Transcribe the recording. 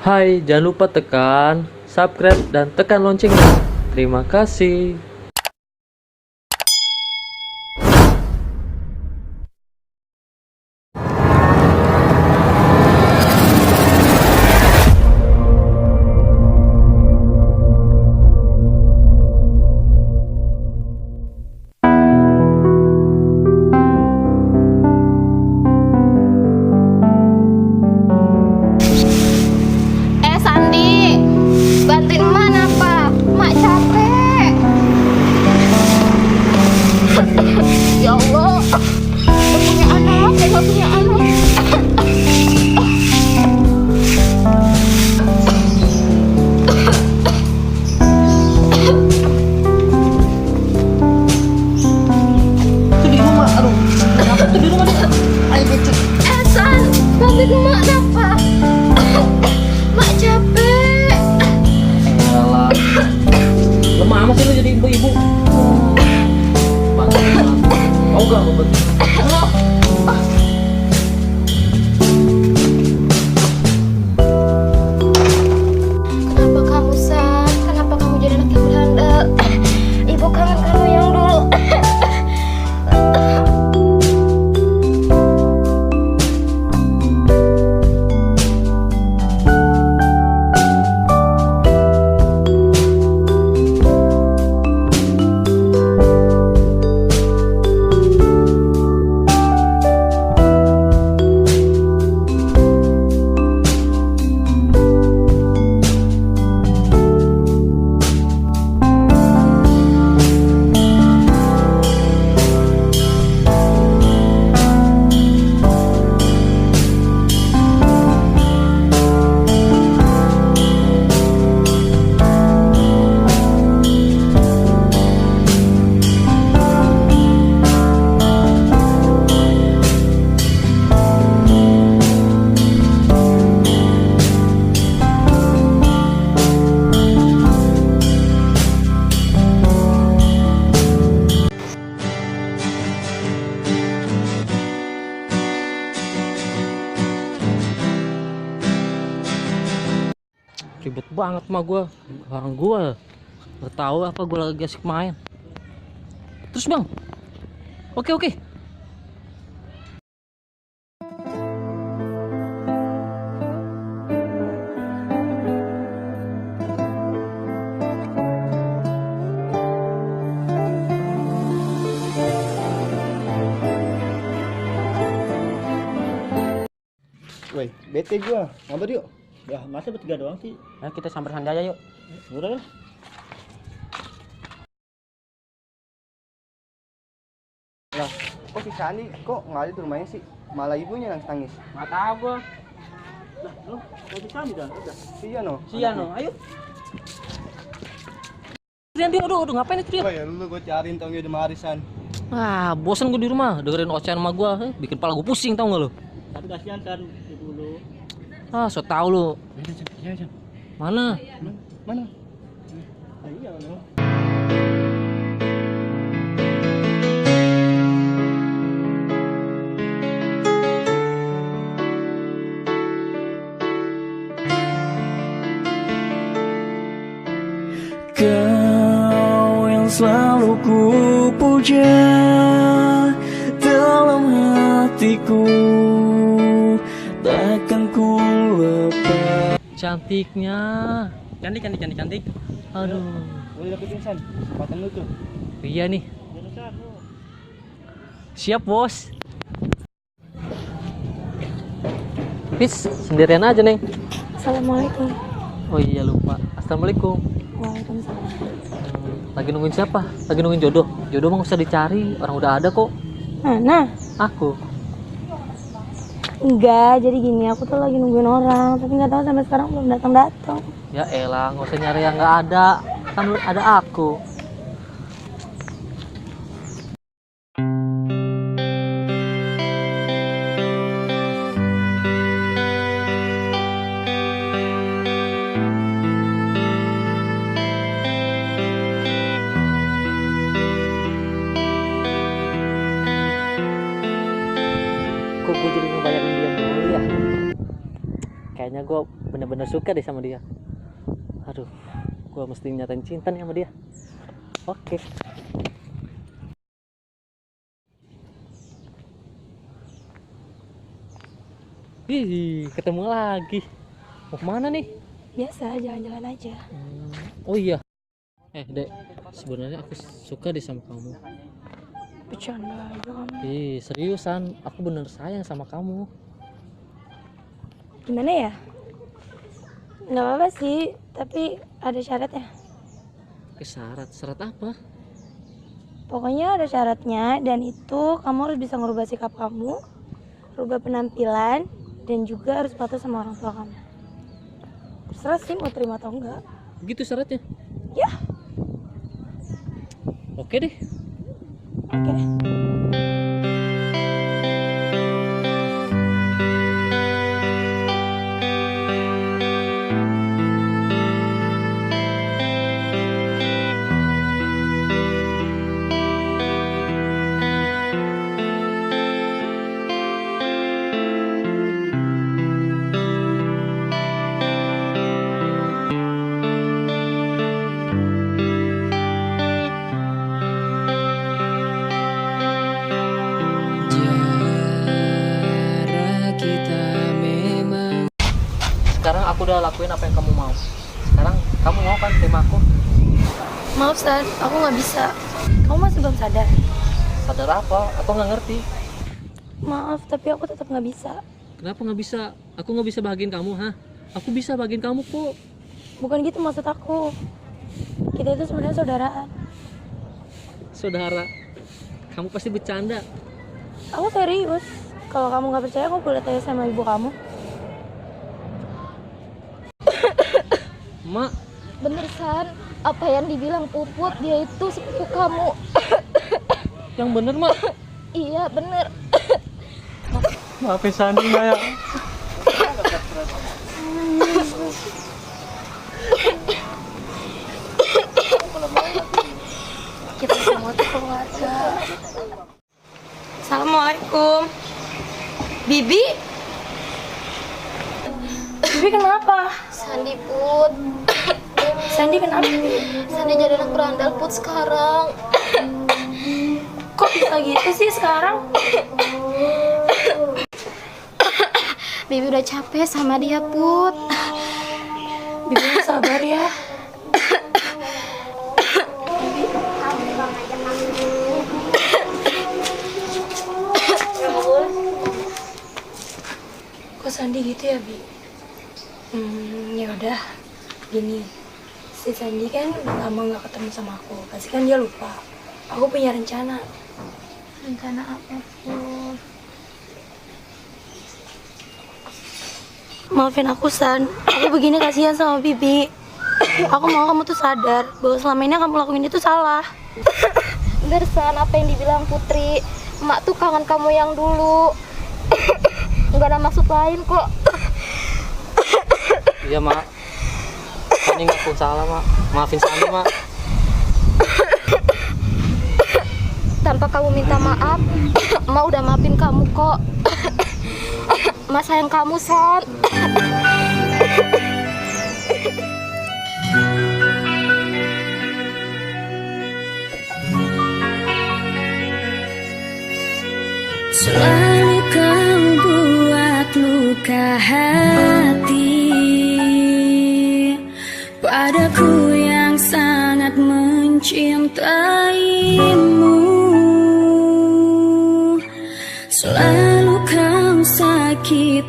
Hai, jangan lupa tekan subscribe dan tekan loncengnya. Terima kasih. Sandi, bantuin emak apa? Mak capek. Ya Allah, saya punya anak, saya nggak punya anak. Itu di rumah, aduh, kenapa tuh di rumah nih? Ayo becek. San, bantuin emak apa? Mak capek. Alah, lemah amat sih lu jadi ibu-ibu. Bantu, mau gak mau bantu? Kenapa kamu, San? Kenapa kamu jadi anak yang berandal? Ibu kangen kamu yang dulu. Ribet banget mah gua. Orang gua nggak tahu apa gua lagi asik main. Terus bang, oke. Woi, bete gua, ngobrol yuk. Udah, masa bertiga doang sih? Nah, kita sambar Sanjaya yuk. Udah lah. Lah, kok si Sandi kok nggak ada di rumahnya sih? Malah ibunya nangis. Nggak tahu gua. Lah, lu kok si Sandi dah? Udah. Iya no. Ayo. Rian, dia udah ngapain itu dia? Woi, lu gua cariin tau di Marisan. Ah, bosen gua di rumah dengerin ocehan sama gua, bikin kepala gua pusing tau nggak lo? Tapi kasihan kan ibu lu. Ah, so tau lo. Iya, Jan. Mana? Mana? Ah, iya, no. Kau yang selalu ku puja dalam hatiku, takkan ku lepas. Cantiknya. Cantik. Aduh. Boleh dapetin San, kesempatan lu tuh. Iya nih. Siap, Bos. Fis, sendirian aja, Neng. Assalamualaikum. Oh iya lupa. Assalamualaikum. Waalaikumsalam. Lagi nungguin siapa? Lagi nungguin jodoh. Jodoh mah nggak usah dicari, orang udah ada kok. Mana? Aku. Enggak, jadi gini, aku tuh lagi nungguin orang, tapi nggak tahu sampai sekarang belum datang. Ya elah, nggak usah nyari yang nggak ada. Kan ada aku. kok gue jadi ngebayangin dia mulu ya. kayaknya gue bener-bener suka deh sama dia. Aduh, gue mesti nyatain cinta nih sama dia. Oke. Ih, ketemu lagi. Mau kemana nih? Biasa, jalan-jalan aja. Oh iya. Dek, sebenarnya aku suka deh sama kamu. Bercanda aja kamu. Seriusan, aku bener sayang sama kamu. Gimana ya? Nggak apa-apa sih, tapi ada syaratnya. Syarat apa? Pokoknya ada syaratnya, dan itu kamu harus bisa ngerubah sikap kamu, rubah penampilan, dan juga harus patuh sama orang tua kamu. Terserah sih mau terima atau enggak. Begitu syaratnya? Ya. Oke deh. Oke. Jarak kita memang. Sekarang aku udah lakuin apa yang kamu mau. Sekarang kamu mau kan terima aku? Maaf San, aku nggak bisa. Kamu masih belum sadar. Sadar apa? Aku nggak ngerti. Maaf, tapi aku tetap nggak bisa. Kenapa nggak bisa? Aku nggak bisa bahagiin kamu, hah? Aku bisa bahagiin kamu kok. Bukan gitu maksud aku. Kita itu sebenarnya saudaraan. Saudara, kamu pasti bercanda. Aku serius. Kalau kamu nggak percaya, aku boleh tanya sama ibu kamu. Mak, Bener San, apa yang dibilang Puput, dia itu sepupu kamu. yang bener mak. Iya bener. Maafin Sandi Maya. Kita semua tuh keluarga. Assalamualaikum. Bibi? Bibi kenapa? Sandi Put, Sandi kenapa? Sandi jadi anak berandal Put sekarang. Kok bisa gitu sih sekarang? Bibi udah capek sama dia Put. Bibi yang sabar ya. Kok Sandi gitu ya, Bi? Ya udah, gini. Si Sandi kan udah lama nggak ketemu sama aku. Pasti kan dia lupa. Aku punya rencana. Rencana apa Put? Maafin aku, San. Aku begini kasihan sama Bibi. Aku mau kamu tuh sadar bahwa selama ini yang kamu lakuin itu salah. Bener San, apa yang dibilang Putri. Emak tuh kangen kamu yang dulu. Nggak ada maksud lain kok. Iya mak. Sandi ngaku salah mak. Maafin Sandi mak. Tanpa kamu minta maaf, Emak udah maafin kamu kok. Emak sayang kamu San. Selalu kau buat luka hati padaku yang sangat mencintaimu. Selalu kau sakit